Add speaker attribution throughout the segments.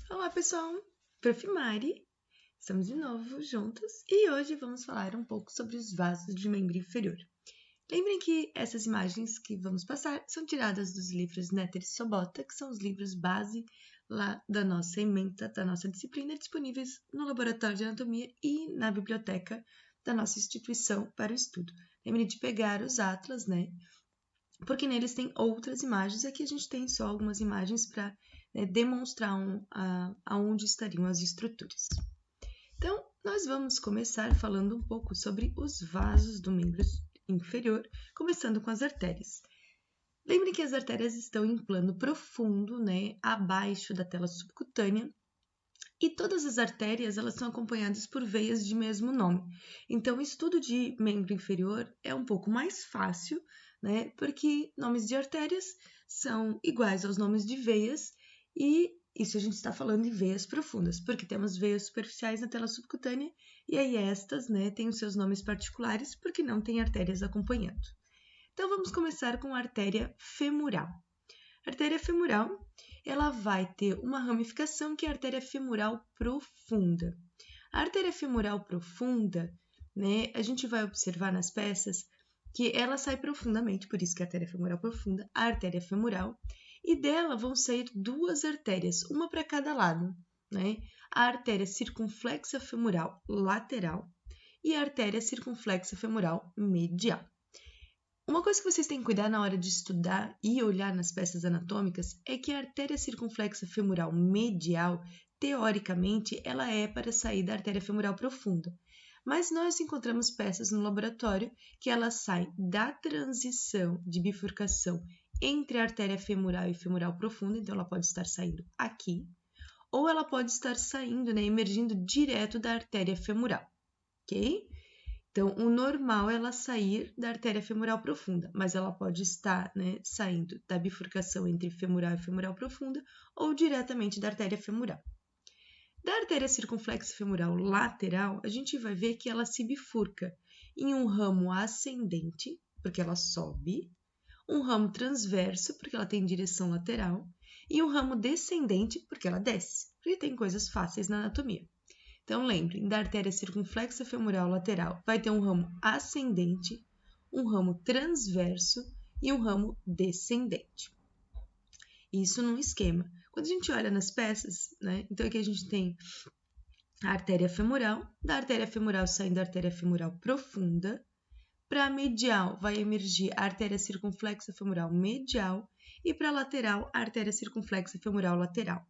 Speaker 1: Olá pessoal, Prof. Mari, estamos de novo juntos e hoje vamos falar um pouco sobre os vasos de membro inferior. Lembrem que essas imagens que vamos passar são tiradas dos livros Netter e Sobota, que são os livros base lá da nossa ementa, da nossa disciplina, disponíveis no Laboratório de Anatomia e na biblioteca da nossa instituição para o estudo. Lembrem de pegar os atlas, né? Porque neles tem outras imagens, aqui a gente tem só algumas imagens para demonstrar aonde estariam as estruturas. Então, nós vamos começar falando um pouco sobre os vasos do membro inferior, começando com as artérias. Lembrem que as artérias estão em plano profundo, né, abaixo da tela subcutânea, e todas as artérias elas são acompanhadas por veias de mesmo nome. Então, o estudo de membro inferior é um pouco mais fácil, né? Porque nomes de artérias são iguais aos nomes de veias e isso a gente está falando de veias profundas, porque temos veias superficiais na tela subcutânea e aí estas, né, têm os seus nomes particulares porque não tem artérias acompanhando. Então, vamos começar com a artéria femoral. A artéria femoral, ela vai ter uma ramificação que é a artéria femoral profunda. A artéria femoral profunda, né, a gente vai observar nas peças que ela sai profundamente, por isso que é a artéria femoral profunda, a artéria femoral, e dela vão sair duas artérias, uma para cada lado, né? A artéria circunflexa femoral lateral e a artéria circunflexa femoral medial. Uma coisa que vocês têm que cuidar na hora de estudar e olhar nas peças anatômicas é que a artéria circunflexa femoral medial, teoricamente, ela é para sair da artéria femoral profunda. Mas nós encontramos peças no laboratório que ela sai da transição de bifurcação entre a artéria femoral e femoral profunda, então ela pode estar saindo aqui, ou ela pode estar saindo, né, emergindo direto da artéria femoral, ok? Então, o normal é ela sair da artéria femoral profunda, mas ela pode estar, né, saindo da bifurcação entre femoral e femoral profunda ou diretamente da artéria femoral. Da artéria circunflexa femoral lateral, a gente vai ver que ela se bifurca em um ramo ascendente, porque ela sobe, um ramo transverso, porque ela tem direção lateral, e um ramo descendente, porque ela desce, porque tem coisas fáceis na anatomia. Então, lembrem, da artéria circunflexa femoral lateral vai ter um ramo ascendente, um ramo transverso e um ramo descendente. Isso num esquema. Quando a gente olha nas peças, né? Então aqui a gente tem a artéria femoral, da artéria femoral saindo da artéria femoral profunda, para a medial vai emergir a artéria circunflexa femoral medial e para a lateral a artéria circunflexa femoral lateral,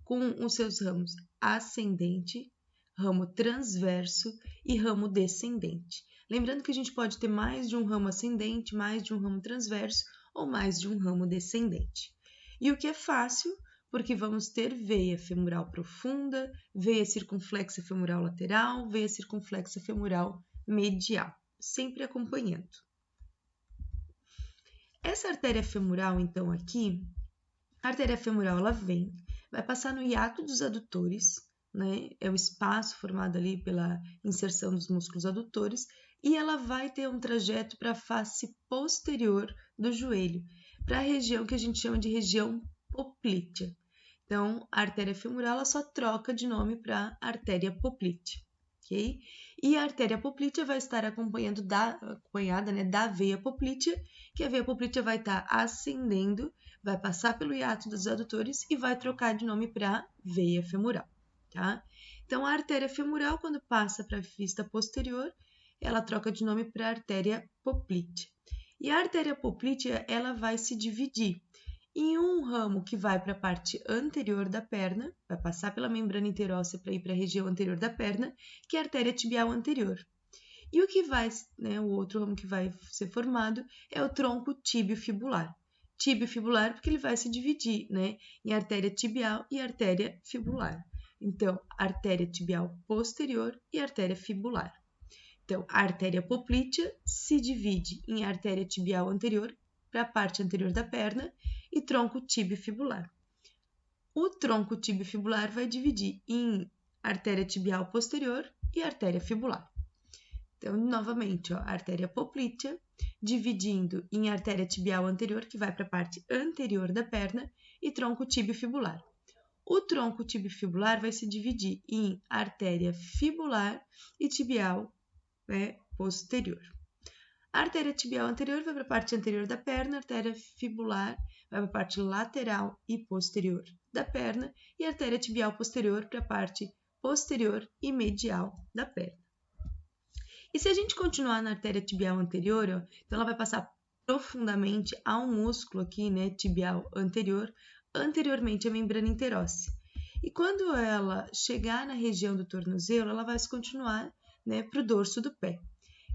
Speaker 1: com os seus ramos ascendente, ramo transverso e ramo descendente. Lembrando que a gente pode ter mais de um ramo ascendente, mais de um ramo transverso ou mais de um ramo descendente. E o que é fácil, porque vamos ter veia femoral profunda, veia circunflexa femoral lateral, veia circunflexa femoral medial, sempre acompanhando. Essa artéria femoral, então, aqui, a artéria femoral, ela vai passar no hiato dos adutores, né? É o espaço formado ali pela inserção dos músculos adutores, e ela vai ter um trajeto para a face posterior do joelho, para a região que a gente chama de região poplítea. Então, a artéria femoral ela só troca de nome para artéria poplítea, ok? E a artéria poplítea vai estar acompanhada, né, da veia poplítea, que a veia poplítea vai estar ascendendo, vai passar pelo hiato dos adutores e vai trocar de nome para veia femoral, tá? Então, a artéria femoral, quando passa para a vista posterior, ela troca de nome para artéria poplítea. E a artéria poplítea, ela vai se dividir em um ramo que vai para a parte anterior da perna, vai passar pela membrana interóssea para ir para a região anterior da perna, que é a artéria tibial anterior. E o que vai, né, o outro ramo que vai ser formado é o tronco tíbio-fibular. Tíbio-fibular porque ele vai se dividir, né, em artéria tibial e artéria fibular. Então, artéria tibial posterior e artéria fibular. Então, a artéria poplítea se divide em artéria tibial anterior para a parte anterior da perna e tronco tíbio-fibular. O tronco tíbio-fibular vai dividir em artéria tibial posterior e artéria fibular. Então, novamente, ó, artéria poplítea dividindo em artéria tibial anterior, que vai para a parte anterior da perna, e tronco tíbio-fibular. O tronco tibiofibular vai se dividir em artéria fibular e tibial posterior. A artéria tibial anterior vai para a parte anterior da perna, a artéria fibular vai para a parte lateral e posterior da perna e a artéria tibial posterior para a parte posterior e medial da perna. E se a gente continuar na artéria tibial anterior, então ela vai passar profundamente ao músculo aqui, né, tibial anterior, anteriormente à membrana interóssea. E quando ela chegar na região do tornozelo, ela vai se continuar, né, para o dorso do pé.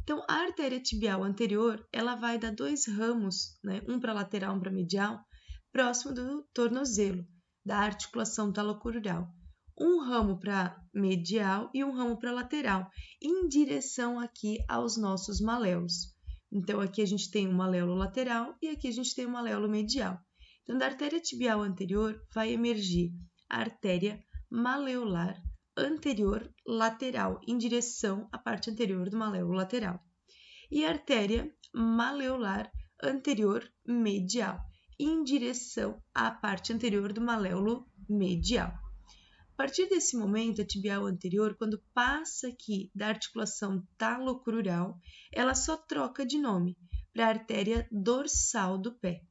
Speaker 1: Então, a artéria tibial anterior, ela vai dar 2 ramos, né, um para lateral, um para medial, próximo do tornozelo, da articulação talocrural. Um ramo para medial e um ramo para lateral, em direção aqui aos nossos maléolos. Então, aqui a gente tem um maléolo lateral e aqui a gente tem um maléolo medial. Então, da artéria tibial anterior vai emergir a artéria maleolar anterior lateral, em direção à parte anterior do maléolo lateral. E a artéria maleolar anterior medial, em direção à parte anterior do maléolo medial. A partir desse momento, a tibial anterior, quando passa aqui da articulação talocrural, ela só troca de nome para a artéria dorsal do pé.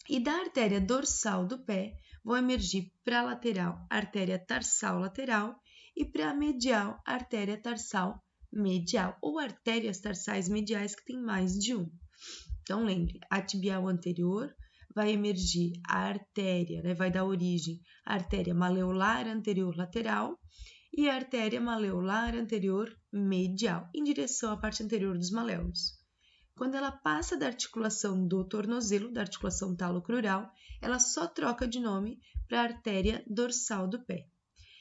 Speaker 1: E da artéria dorsal do pé, vão emergir para a lateral a artéria tarsal lateral e para a medial a artéria tarsal medial, ou artérias tarsais mediais que tem mais de um. Então, lembre, a tibial anterior vai emergir a artéria, né, vai dar origem à artéria maleolar anterior lateral e a artéria maleolar anterior medial, em direção à parte anterior dos maléolos. Quando ela passa da articulação do tornozelo, da articulação talocrural, ela só troca de nome para a artéria dorsal do pé.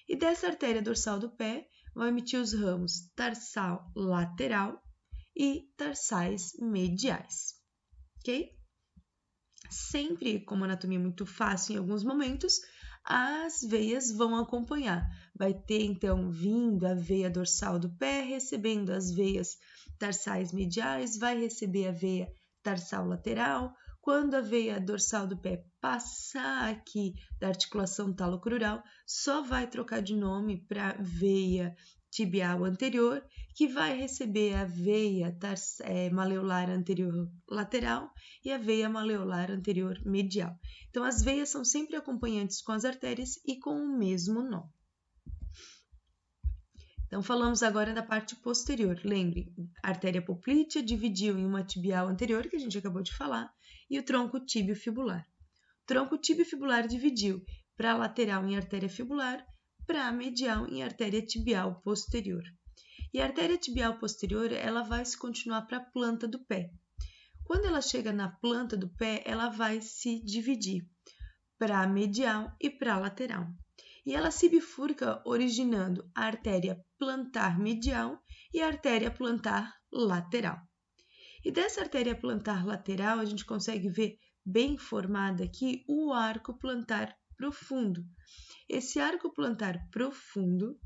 Speaker 1: E dessa artéria dorsal do pé vão emitir os ramos tarsal lateral e tarsais mediais, ok? Sempre, como anatomia é muito fácil em alguns momentos, as veias vão acompanhar. Vai ter, então, vindo a veia dorsal do pé, recebendo as veias tarsais mediais, vai receber a veia tarsal lateral. Quando a veia dorsal do pé passar aqui da articulação talocrural, só vai trocar de nome para veia tibial anterior, que vai receber a veia maleolar anterior lateral e a veia maleolar anterior medial. Então, as veias são sempre acompanhantes com as artérias e com o mesmo nome. Então, falamos agora da parte posterior. Lembre, a artéria poplítea dividiu em uma tibial anterior, que a gente acabou de falar, e o tronco tibiofibular. O tronco tibiofibular dividiu para a lateral em artéria fibular, para a medial em artéria tibial posterior. E a artéria tibial posterior, ela vai se continuar para a planta do pé. Quando ela chega na planta do pé, ela vai se dividir para a medial e para a lateral. E ela se bifurca originando a artéria plantar medial e a artéria plantar lateral. E dessa artéria plantar lateral, a gente consegue ver bem formada aqui o arco plantar profundo. Esse arco plantar profundo,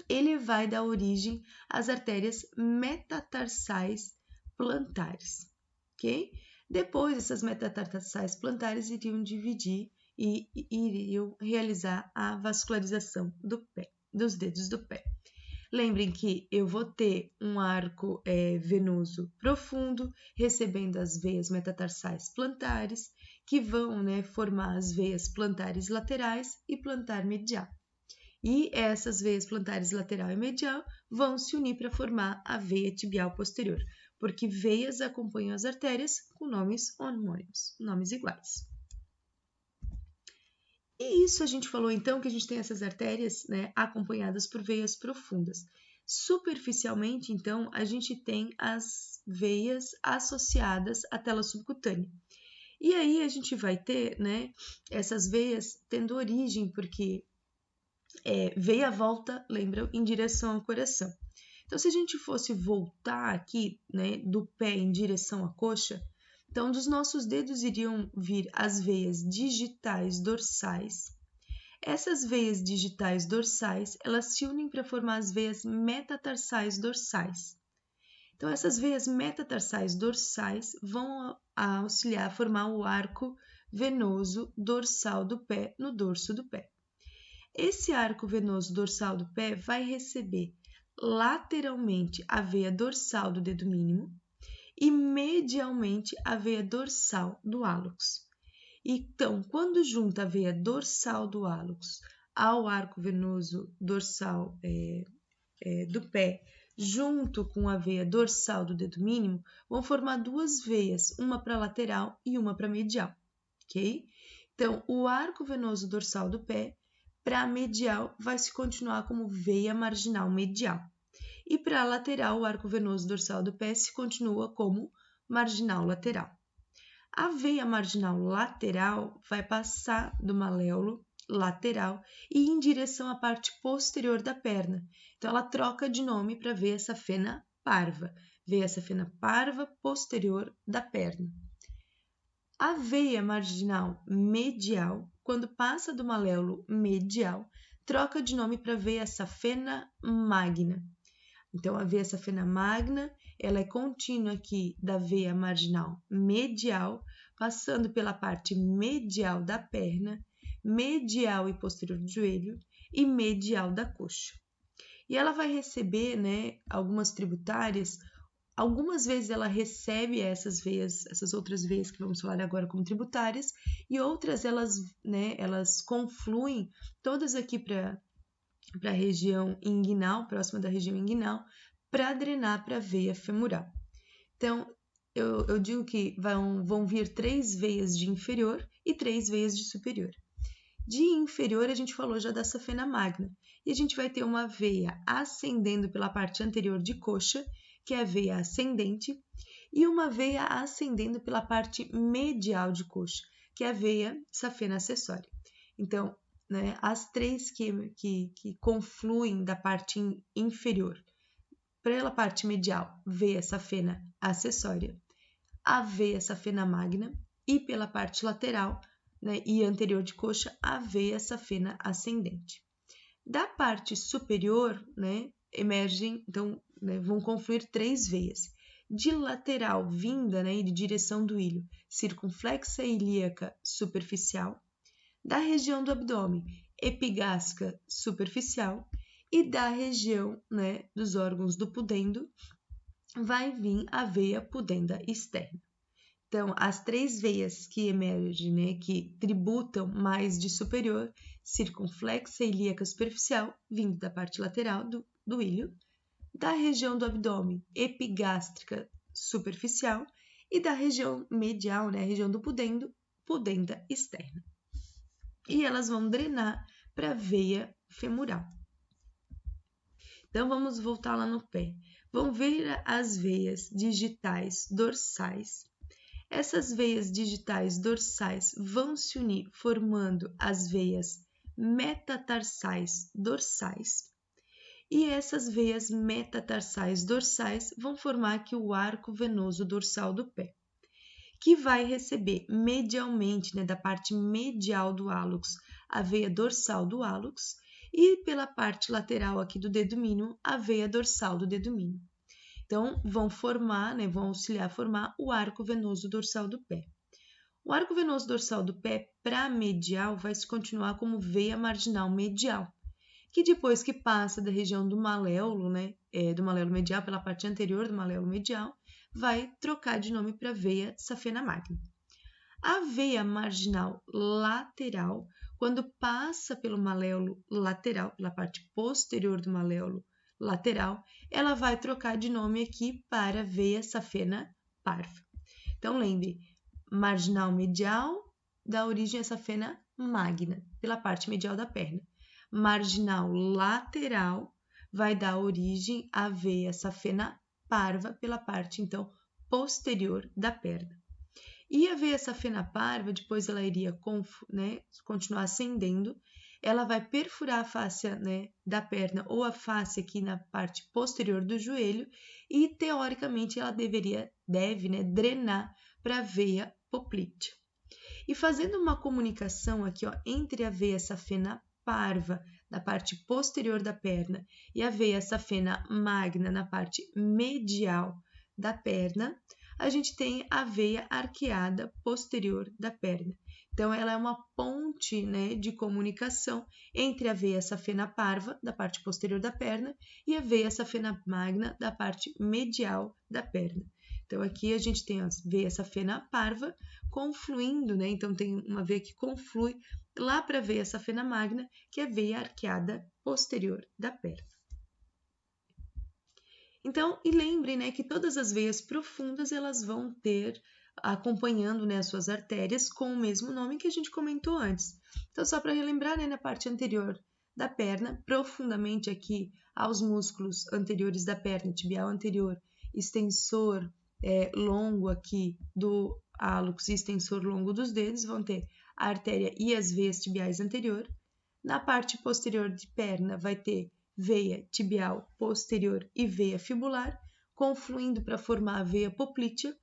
Speaker 1: ele vai dar origem às artérias metatarsais plantares, ok? Depois, essas metatarsais plantares iriam dividir e iriam realizar a vascularização do pé, dos dedos do pé. Lembrem que eu vou ter um arco venoso profundo, recebendo as veias metatarsais plantares, que vão, né, formar as veias plantares laterais e plantar medial. E essas veias plantares lateral e medial vão se unir para formar a veia tibial posterior, porque veias acompanham as artérias com nomes homônimos, nomes iguais. E isso a gente falou então que a gente tem essas artérias, né, acompanhadas por veias profundas. Superficialmente, então, a gente tem as veias associadas à tela subcutânea. E aí a gente vai ter, né, essas veias tendo origem, porque veia volta, lembram, em direção ao coração. Então, se a gente fosse voltar aqui, né, do pé em direção à coxa, então dos nossos dedos iriam vir as veias digitais dorsais. Essas veias digitais dorsais, elas se unem para formar as veias metatarsais dorsais. Então, essas veias metatarsais dorsais vão auxiliar a formar o arco venoso dorsal do pé no dorso do pé. Esse arco venoso dorsal do pé vai receber lateralmente a veia dorsal do dedo mínimo e medialmente a veia dorsal do hálux. Então, quando junta a veia dorsal do hálux ao arco venoso dorsal do pé, junto com a veia dorsal do dedo mínimo, vão formar duas veias, uma para lateral e uma para medial, ok? Então, o arco venoso dorsal do pé, para medial, vai se continuar como veia marginal medial. E para lateral, o arco venoso dorsal do pé se continua como marginal lateral. A veia marginal lateral vai passar do maléolo lateral e ir em direção à parte posterior da perna. Então, ela troca de nome para veia safena parva. Veia safena parva posterior da perna. A veia marginal medial, quando passa do maléolo medial, troca de nome para veia safena magna. Então, a veia safena magna, ela é contínua aqui da veia marginal medial, passando pela parte medial da perna, medial e posterior do joelho e medial da coxa. E ela vai receber, né, algumas tributárias. Algumas vezes ela recebe essas veias, essas outras veias que vamos falar agora como tributárias, e outras elas confluem todas aqui para a região inguinal, próxima da região inguinal, para drenar para a veia femoral. Então, eu digo que vão vir 3 veias de inferior e 3 veias de superior. De inferior, a gente falou já da safena magna, e a gente vai ter uma veia ascendendo pela parte anterior de coxa, que é a veia ascendente, e uma veia ascendendo pela parte medial de coxa, que é a veia safena acessória. Então, né, as 3 que confluem da parte inferior pela parte medial, veia safena acessória, a veia safena magna, e pela parte lateral, né, e anterior de coxa, a veia safena ascendente. Da parte superior, né, emergem, então, né, vão confluir 3 veias. De lateral, vinda, né, e de direção do ilho, circunflexa ilíaca superficial. Da região do abdômen, epigástrica superficial. E da região, né, dos órgãos do pudendo, vai vir a veia pudenda externa. Então, as 3 veias que emergem, né, que tributam mais de superior, circunflexa ilíaca superficial, vindo da parte lateral do ilho, da região do abdômen, epigástrica superficial, e da região medial, né, a região do pudendo, pudenda externa. E elas vão drenar para a veia femoral. Então, vamos voltar lá no pé. Vão ver as veias digitais dorsais. Essas veias digitais dorsais vão se unir formando as veias metatarsais dorsais. E essas veias metatarsais dorsais vão formar aqui o arco venoso dorsal do pé, que vai receber medialmente, né, da parte medial do hálux, a veia dorsal do hálux, e pela parte lateral aqui do dedo mínimo, a veia dorsal do dedo mínimo. Então, vão formar, né, vão auxiliar a formar o arco venoso dorsal do pé. O arco venoso dorsal do pé, para medial, vai se continuar como veia marginal medial, que depois que passa da região do maléolo, né, do maléolo medial, pela parte anterior do maléolo medial, vai trocar de nome para veia safena magna. A veia marginal lateral, quando passa pelo maléolo lateral, pela parte posterior do maléolo lateral, ela vai trocar de nome aqui para veia safena parva. Então, lembre, marginal medial dá origem à safena magna, pela parte medial da perna. Marginal lateral vai dar origem à veia safena parva, pela parte, então, posterior da perna. E a veia safena parva, depois ela iria continuar ascendendo, ela vai perfurar a face, né, da perna ou a face aqui na parte posterior do joelho e, teoricamente, ela deve, né, drenar para a veia poplítea. E fazendo uma comunicação aqui, ó, entre a veia safena parva na parte posterior da perna e a veia safena magna na parte medial da perna, a gente tem a veia arqueada posterior da perna. Então, ela é uma ponte, né, de comunicação entre a veia safena parva, da parte posterior da perna, e a veia safena magna, da parte medial da perna. Então, aqui a gente tem a veia safena parva confluindo, né? Então, tem uma veia que conflui lá para a veia safena magna, que é a veia arqueada posterior da perna. Então, e lembre, né, que todas as veias profundas, elas vão ter, acompanhando, né, as suas artérias com o mesmo nome que a gente comentou antes. Então, só para relembrar, né, na parte anterior da perna, profundamente aqui aos músculos anteriores da perna, tibial anterior, extensor longo aqui do hálux e extensor longo dos dedos, vão ter a artéria e as veias tibiais anterior. Na parte posterior de perna vai ter veia tibial posterior e veia fibular, confluindo para formar a veia poplítea.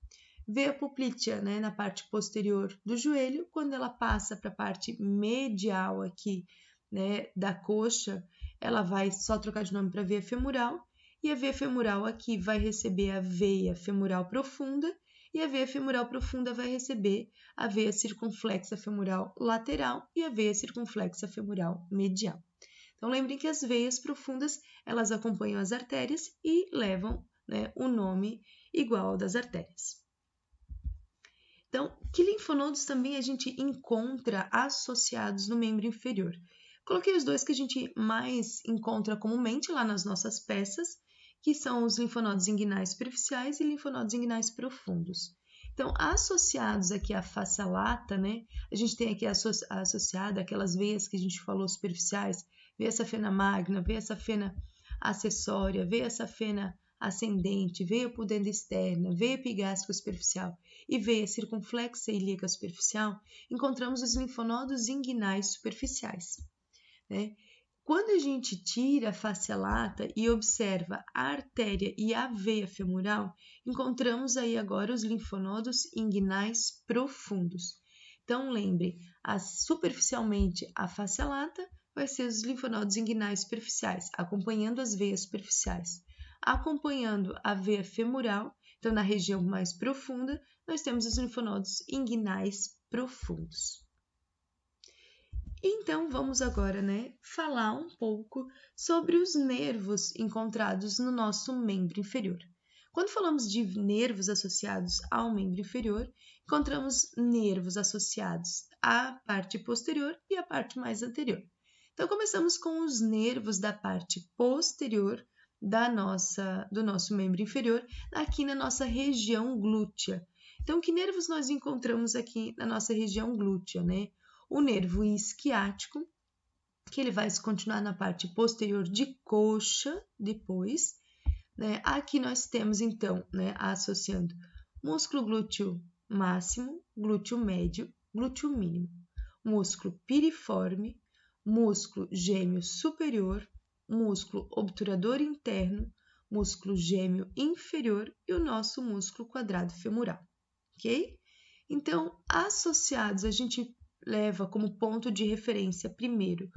Speaker 1: Veia poplítea, né, na parte posterior do joelho, quando ela passa para a parte medial aqui, né, da coxa, ela vai só trocar de nome para veia femoral, e a veia femoral aqui vai receber a veia femoral profunda, e a veia femoral profunda vai receber a veia circunflexa femoral lateral e a veia circunflexa femoral medial. Então, lembrem que as veias profundas, elas acompanham as artérias e levam, né, o nome igual ao das artérias. Então, que linfonodos também a gente encontra associados no membro inferior? Coloquei os dois que a gente mais encontra comumente lá nas nossas peças, que são os linfonodos inguinais superficiais e linfonodos inguinais profundos. Então, associados aqui à face lata, né, a gente tem aqui associada aquelas veias que a gente falou superficiais, veia safena magna, veia safena acessória, veia safena ascendente, veia pudenda externa, veia epigástrica superficial e veia circunflexa ilíaca superficial, encontramos os linfonodos inguinais superficiais, né? Quando a gente tira a face lata e observa a artéria e a veia femoral, encontramos aí agora os linfonodos inguinais profundos. Então, lembre, superficialmente a face lata vai ser os linfonodos inguinais superficiais, acompanhando as veias superficiais. Acompanhando a veia femoral, então na região mais profunda, nós temos os linfonodos inguinais profundos. Então, vamos agora, né, falar um pouco sobre os nervos encontrados no nosso membro inferior. Quando falamos de nervos associados ao membro inferior, encontramos nervos associados à parte posterior e à parte mais anterior. Então, começamos com os nervos da parte posterior do nosso membro inferior, aqui na nossa região glútea. Então, que nervos nós encontramos aqui na nossa região glútea, né? O nervo isquiático, que ele vai continuar na parte posterior de coxa depois, né? Aqui nós temos, então, né, associando músculo glúteo máximo, glúteo médio, glúteo mínimo, músculo piriforme, músculo gêmeo superior, músculo obturador interno, músculo gêmeo inferior e o nosso músculo quadrado femoral, ok? Então, associados, a gente leva como ponto de referência primeiro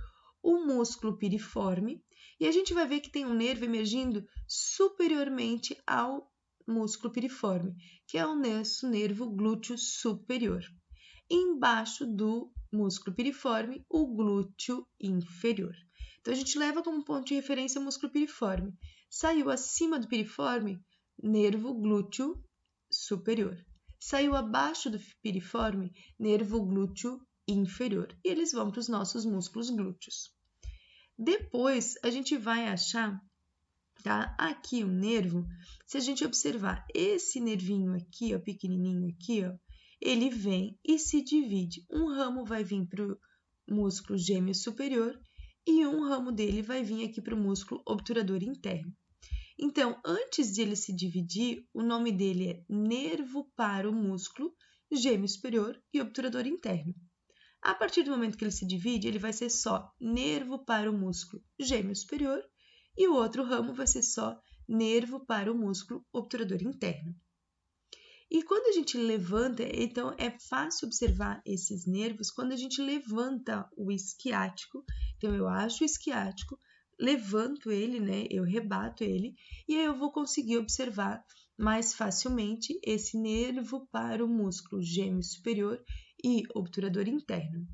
Speaker 1: o músculo piriforme e a gente vai ver que tem um nervo emergindo superiormente ao músculo piriforme, que é o nosso nervo glúteo superior. Embaixo do músculo piriforme, o glúteo inferior. Então, a gente leva como ponto de referência o músculo piriforme. Saiu acima do piriforme, nervo glúteo superior. Saiu abaixo do piriforme, nervo glúteo inferior. E eles vão para os nossos músculos glúteos. Depois, a gente vai achar, tá, aqui o nervo. Se a gente observar esse nervinho aqui, ó, pequenininho aqui, ó, ele vem e se divide. Um ramo vai vir para o músculo gêmeo superior e um ramo dele vai vir aqui para o músculo obturador interno. Então, antes de ele se dividir, o nome dele é nervo para o músculo gêmeo superior e obturador interno. A partir do momento que ele se divide, ele vai ser só nervo para o músculo gêmeo superior e o outro ramo vai ser só nervo para o músculo obturador interno. E quando a gente levanta, então é fácil observar esses nervos quando a gente levanta o isquiático. Então eu acho o isquiático, levanto ele, né? Eu rebato ele e aí eu vou conseguir observar mais facilmente esse nervo para o músculo gêmeo superior e obturador interno.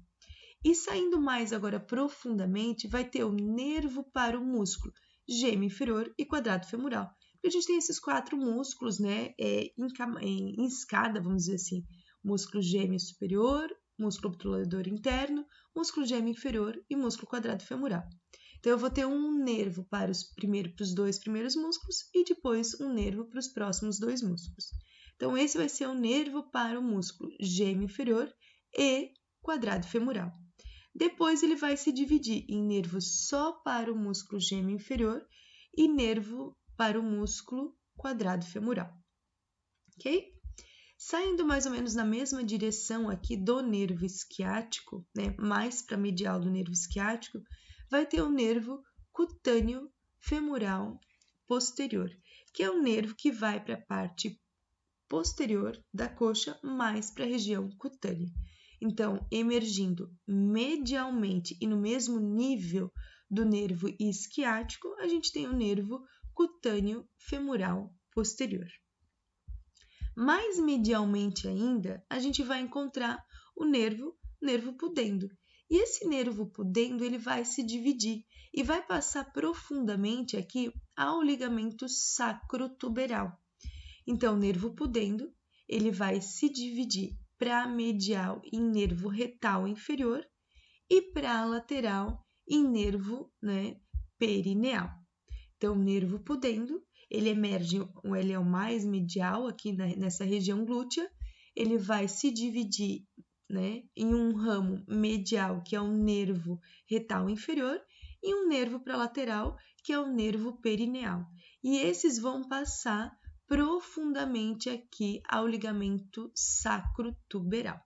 Speaker 1: E saindo mais agora profundamente, vai ter o nervo para o músculo gêmeo inferior e quadrado femoral. A gente tem esses 4 músculos, né, em escada, vamos dizer assim, músculo gêmeo superior, músculo obturador interno, músculo gêmeo inferior e músculo quadrado femoral. Então, eu vou ter um nervo para os 2 primeiros músculos e depois um nervo para os próximos 2 músculos. Então, esse vai ser o nervo para o músculo gêmeo inferior e quadrado femoral. Depois, ele vai se dividir em nervo só para o músculo gêmeo inferior e nervo para o músculo quadrado femoral. Ok? Saindo mais ou menos na mesma direção aqui do nervo isquiático, né, mais para a medial do nervo isquiático, vai ter o nervo cutâneo femoral posterior, que é o nervo que vai para a parte posterior da coxa, mais para a região cutânea. Então, emergindo medialmente e no mesmo nível do nervo isquiático, a gente tem o nervo cutâneo femoral posterior. Mais medialmente ainda, a gente vai encontrar o nervo pudendo. E esse nervo pudendo, ele vai se dividir e vai passar profundamente aqui ao ligamento sacrotuberal. Então, o nervo pudendo, ele vai se dividir para a medial em nervo retal inferior e para a lateral em nervo, né, perineal. Então, o nervo pudendo, ele emerge, ele é o mais medial aqui nessa região glútea, ele vai se dividir, né, em um ramo medial, que é o nervo retal inferior, e um nervo para lateral, que é o nervo perineal. E esses vão passar profundamente aqui ao ligamento sacrotuberal.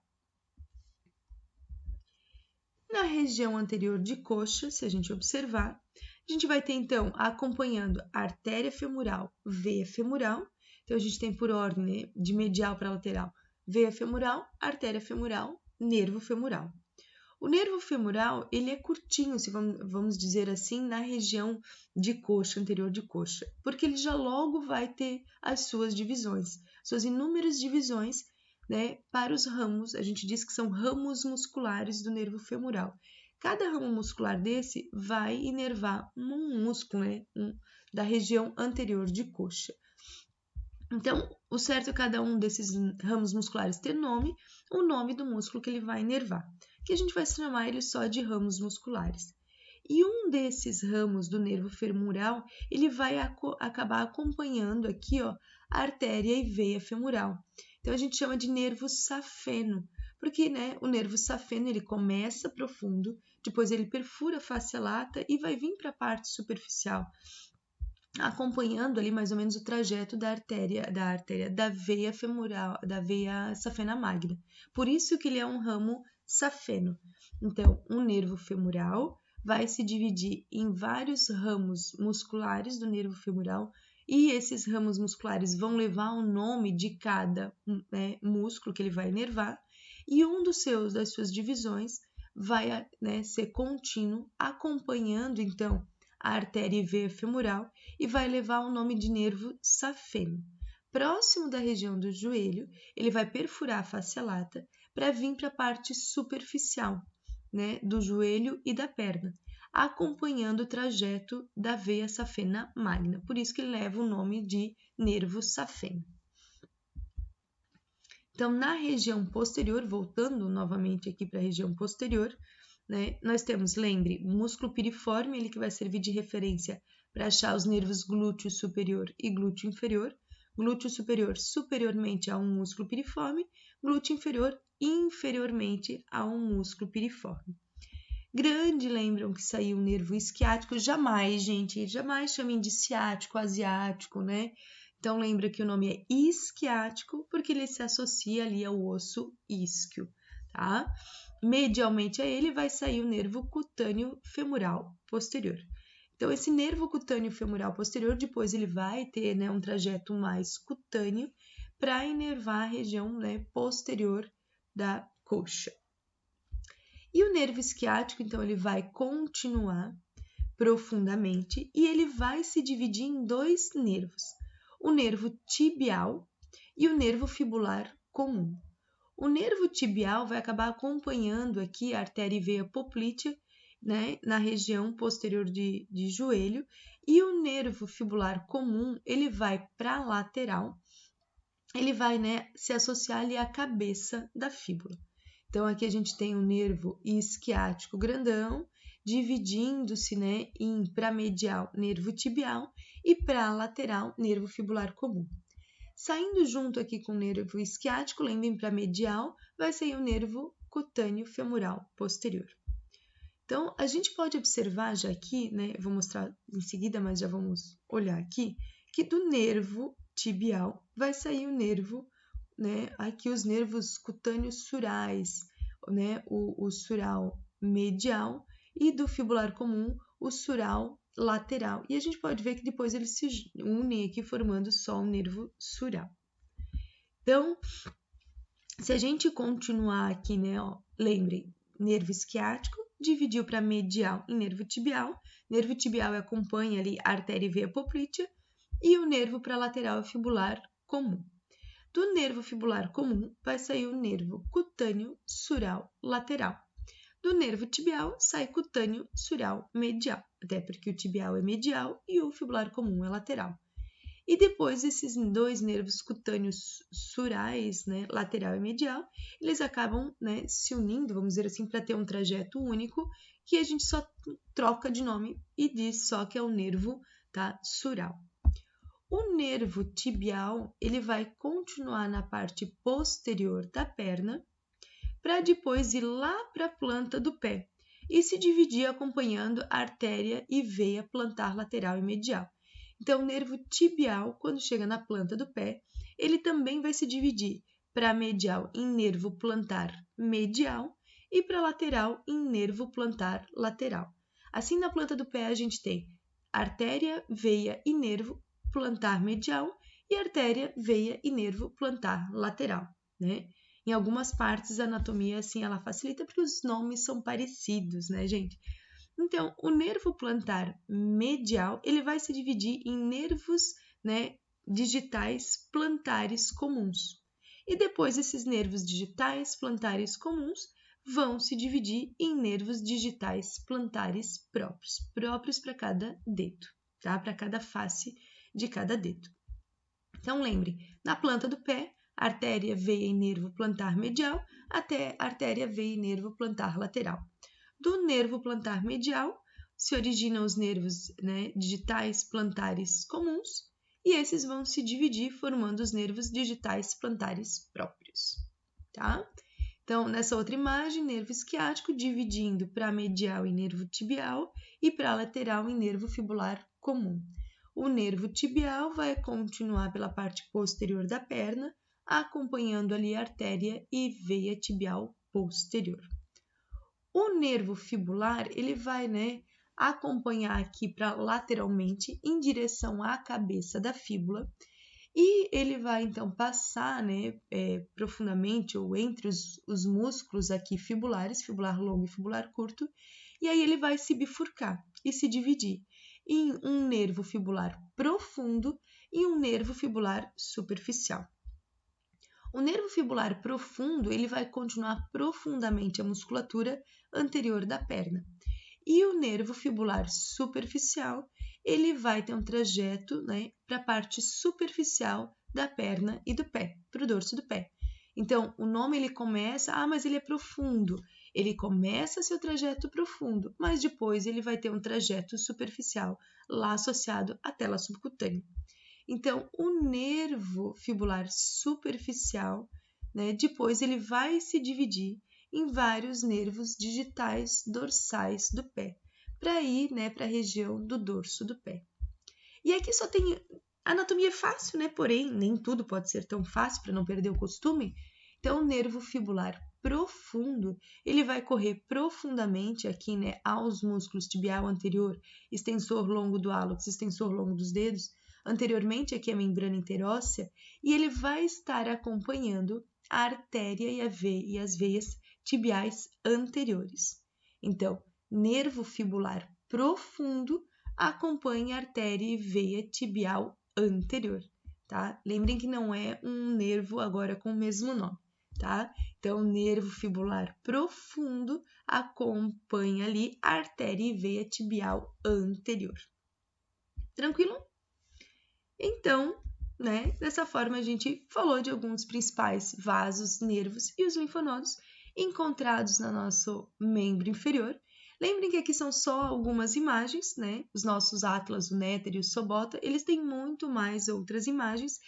Speaker 1: Na região anterior de coxa, se a gente observar, a gente vai ter, então, acompanhando a artéria femoral, veia femoral. Então, a gente tem por ordem, né, de medial para lateral, veia femoral, artéria femoral, nervo femoral. O nervo femoral, ele é curtinho, se vamos dizer assim, na região de coxa, anterior de coxa, porque ele já logo vai ter as suas divisões, suas inúmeras divisões, né, para os ramos. A gente diz que são ramos musculares do nervo femoral. Cada ramo muscular desse vai inervar um músculo, né, da região anterior de coxa. Então, o certo é cada um desses ramos musculares ter nome, o nome do músculo que ele vai inervar, que a gente vai chamar ele só de ramos musculares. E um desses ramos do nervo femoral, ele vai acabar acompanhando aqui, ó, a artéria e veia femoral. Então, a gente chama de nervo safeno, porque, né, o nervo safeno, ele começa profundo, depois ele perfura a face lata e vai vir para a parte superficial, acompanhando ali mais ou menos o trajeto da veia femoral, da veia safena magna. Por isso que ele é um ramo safeno. Então, o nervo femoral vai se dividir em vários ramos musculares do nervo femoral e esses ramos musculares vão levar o nome de cada, né, músculo que ele vai inervar e das suas divisões vai, né, ser contínuo, acompanhando então a artéria e veia femoral e vai levar o nome de nervo safeno. Próximo da região do joelho, ele vai perfurar a face lata para vir para a parte superficial, né, do joelho e da perna, acompanhando o trajeto da veia safena magna. Por isso que ele leva o nome de nervo safeno. Então, na região posterior, voltando novamente aqui para a região posterior, né, nós temos, lembre, músculo piriforme, ele que vai servir de referência para achar os nervos glúteo superior e glúteo inferior. Glúteo superior superiormente a um músculo piriforme, glúteo inferior inferiormente a um músculo piriforme. Grande, lembram que saiu o nervo isquiático? Jamais, gente, jamais chamem de ciático, asiático, né? Então, lembra que o nome é isquiático porque ele se associa ali ao osso isquio, tá? Medialmente a ele vai sair o nervo cutâneo femoral posterior. Então, esse nervo cutâneo femoral posterior, depois ele vai ter, né, um trajeto mais cutâneo para inervar a região, né, posterior da coxa. E o nervo isquiático, então, ele vai continuar profundamente e ele vai se dividir em 2 nervos, o nervo tibial e o nervo fibular comum. O nervo tibial vai acabar acompanhando aqui a artéria e veia poplítea, né, na região posterior de joelho, e o nervo fibular comum, ele vai para a lateral, ele vai, né, se associar ali à cabeça da fíbula. Então, aqui a gente tem o nervo isquiático grandão, dividindo-se, né, em para medial, nervo tibial, e para lateral, nervo fibular comum. Saindo junto aqui com o nervo isquiático, lembrem para medial, vai sair o nervo cutâneo femoral posterior. Então, a gente pode observar já aqui, né, vou mostrar em seguida, mas já vamos olhar aqui, que do nervo tibial vai sair o nervo, né, aqui os nervos cutâneos surais, né, o sural medial, e do fibular comum, o sural lateral. E a gente pode ver que depois eles se unem aqui formando só o nervo sural. Então, se a gente continuar aqui, né, ó, lembrem, nervo isquiático dividiu para medial e nervo tibial. Nervo tibial acompanha ali a artéria e veia poplítea, e o nervo para lateral é fibular comum. Do nervo fibular comum vai sair o nervo cutâneo sural lateral. Do nervo tibial sai cutâneo sural medial, até porque o tibial é medial e o fibular comum é lateral. E depois esses dois nervos cutâneos surais, né, lateral e medial, eles acabam, né, se unindo, vamos dizer assim, para ter um trajeto único, que a gente só troca de nome e diz só que é o nervo, tá, sural. O nervo tibial, ele vai continuar na parte posterior da perna, para depois ir lá para a planta do pé e se dividir acompanhando a artéria e veia plantar lateral e medial. Então, o nervo tibial, quando chega na planta do pé, ele também vai se dividir para medial em nervo plantar medial e para lateral em nervo plantar lateral. Assim, na planta do pé, a gente tem artéria, veia e nervo plantar medial e artéria, veia e nervo plantar lateral, né? Em algumas partes, a anatomia, assim, ela facilita porque os nomes são parecidos, né, gente? Então, o nervo plantar medial, ele vai se dividir em nervos, né, digitais plantares comuns. E depois esses nervos digitais plantares comuns vão se dividir em nervos digitais plantares próprios para cada dedo, tá? Para cada face de cada dedo. Então, lembre, na planta do pé, artéria, veia e nervo plantar medial, até artéria, veia e nervo plantar lateral. Do nervo plantar medial se originam os nervos, né, digitais plantares comuns, e esses vão se dividir formando os nervos digitais plantares próprios, tá? Então, nessa outra imagem, nervo isquiático dividindo para medial em nervo tibial e para lateral em nervo fibular comum. O nervo tibial vai continuar pela parte posterior da perna, acompanhando ali a artéria e veia tibial posterior. O nervo fibular, ele vai, né, acompanhar aqui para lateralmente em direção à cabeça da fíbula e ele vai então passar, né, profundamente ou entre os músculos aqui fibulares, fibular longo e fibular curto, e aí ele vai se bifurcar e se dividir em um nervo fibular profundo e um nervo fibular superficial. O nervo fibular profundo, ele vai continuar profundamente a musculatura anterior da perna. E o nervo fibular superficial, ele vai ter um trajeto, né, para a parte superficial da perna e do pé, para o dorso do pé. Então, o nome ele começa, mas ele é profundo. Ele começa seu trajeto profundo, mas depois ele vai ter um trajeto superficial lá associado à tela subcutânea. Então, o nervo fibular superficial, né, depois ele vai se dividir em vários nervos digitais dorsais do pé, para ir, né, para a região do dorso do pé. E aqui só tem anatomia fácil, né? Porém, nem tudo pode ser tão fácil para não perder o costume. Então, o nervo fibular profundo, ele vai correr profundamente aqui, né, aos músculos tibial anterior, extensor longo do hálux, extensor longo dos dedos, anteriormente aqui a membrana interóssea, e ele vai estar acompanhando a artéria e as veias tibiais anteriores. Então, nervo fibular profundo acompanha a artéria e veia tibial anterior, tá? Lembrem que não é um nervo agora com o mesmo nome, tá? Então, o nervo fibular profundo acompanha ali a artéria e veia tibial anterior. Tranquilo? Então, né, dessa forma a gente falou de alguns principais vasos, nervos e os linfonodos encontrados no nosso membro inferior. Lembrem que aqui são só algumas imagens, né? Os nossos atlas, o Néter e o Sobota, eles têm muito mais outras imagens,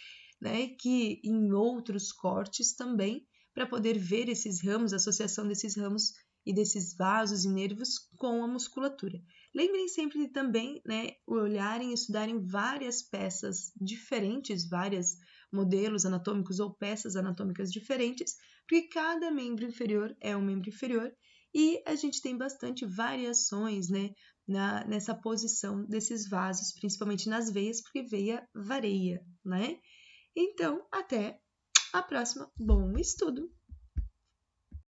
Speaker 1: né? Que em outros cortes também, para poder ver esses ramos, a associação desses ramos e desses vasos e nervos com a musculatura. Lembrem sempre de também, né, olharem e estudarem várias peças diferentes, vários modelos anatômicos ou peças anatômicas diferentes, porque cada membro inferior é um membro inferior e a gente tem bastante variações, né, nessa posição desses vasos, principalmente nas veias, porque veia varia, né? Então, até a próxima. Bom estudo!